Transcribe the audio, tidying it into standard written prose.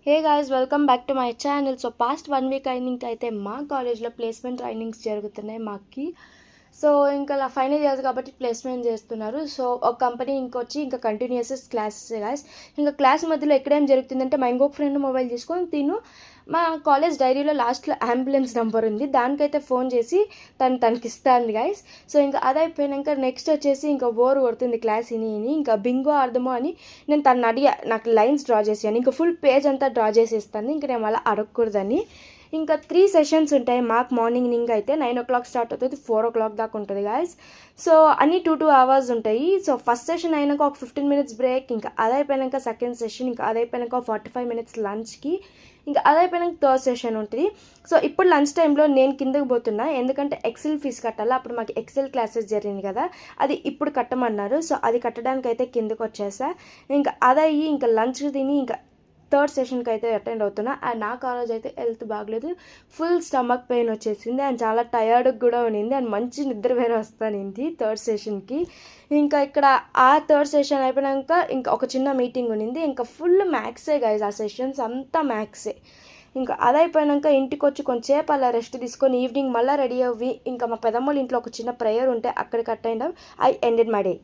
Hey guys, welcome back to my channel. So past 1 week అయితే మా కాలేజ్లో placement trainings జరుగుతున్నాయి మాకు. సో ఇంకా ఫైనల్ ఇయర్స్ కాబట్టి ప్లేస్మెంట్ చేస్తున్నారు. సో ఒక కంపెనీ ఇంకొచ్చి ఇంకా కంటిన్యూస్ క్లాసెస్ గాయస్. ఇంకా క్లాస్ మధ్యలో ఎక్కడేం జరుగుతుందంటే మా ఇంకొక ఫ్రెండ్ మొబైల్ తీసుకొని మా కాలేజ్ డైరీలో లాస్ట్లో అంబులెన్స్ నెంబర్ ఉంది, దానికైతే ఫోన్ చేసి తనకి ఇస్తాను గాయస్. సో ఇంకా అదైపోయినాక నెక్స్ట్ వచ్చేసి ఇంకా బోర్ కొడుతుంది క్లాస్ ఇని ఇంకా బింగో అర్థమో అని నేను తను అడిగా నాకు లైన్స్ డ్రా చేసాను. ఇంకా ఫుల్ పేజ్ అంతా డ్రా చేసేస్తాను, ఇంకా నేను అలా అడగకూడదని. ఇంకా 3 సెషన్స్ ఉంటాయి మాకు. మార్నింగ్ అయితే 9 o'clock స్టార్ట్ అవుతుంది, 4 o'clock దాకా ఉంటుంది గాయస్. సో అన్నీ 2 hours ఉంటాయి. సో ఫస్ట్ సెషన్ అయినాక ఒక 15 minutes బ్రేక్, ఇంకా అదైపోయినాక సెకండ్ సెషన్, ఇంకా అదైపోయినాక 45 minutes లంచ్కి, ఇంకా అదైపోయినాక థర్డ్ సెషన్ ఉంటుంది. సో ఇప్పుడు లంచ్ టైంలో నేను కిందకి పోతున్నా, ఎందుకంటే ఎక్సెల్ ఫీజు కట్టాలి. అప్పుడు మాకు ఎక్సెల్ క్లాసెస్ జరిగింది కదా, అది ఇప్పుడు కట్టమన్నారు. సో అది కట్టడానికి అయితే కిందకి వచ్చేసా. ఇంకా అదయ్యి ఇంకా లంచ్ తిని ఇంకా థర్డ్ సెషన్కి అయితే అటెండ్ అవుతున్నా. అండ్ నా కాలేజ్ అయితే హెల్త్ బాగలేదు, ఫుల్ స్టమక్ పెయిన్ వచ్చేసింది అండ్ చాలా టయర్డ్గా కూడా ఉన్నింది అండ్ మంచి నిద్ర వేరే వస్తానింది థర్డ్ సెషన్కి. ఇంకా ఇక్కడ ఆ థర్డ్ సెషన్ అయిపోయాక ఇంకా ఒక చిన్న మీటింగ్ ఉన్నింది. ఇంకా ఫుల్ మ్యాథ్సే గైజ్, ఆ సెషన్స్ అంతా మ్యాథ్సే. ఇంకా అదైపోయాక ఇంటికి వచ్చి కొంచెంసేపు అలా రెస్ట్ తీసుకొని ఈవినింగ్ మళ్ళీ రెడీ అవ్వి ఇంకా మా పెదమ్మల ఇంట్లో ఒక చిన్న ప్రేయర్ ఉంటే అక్కడికి అటెండ్ అయ్యి ఐ ఎండెడ్ మై డే.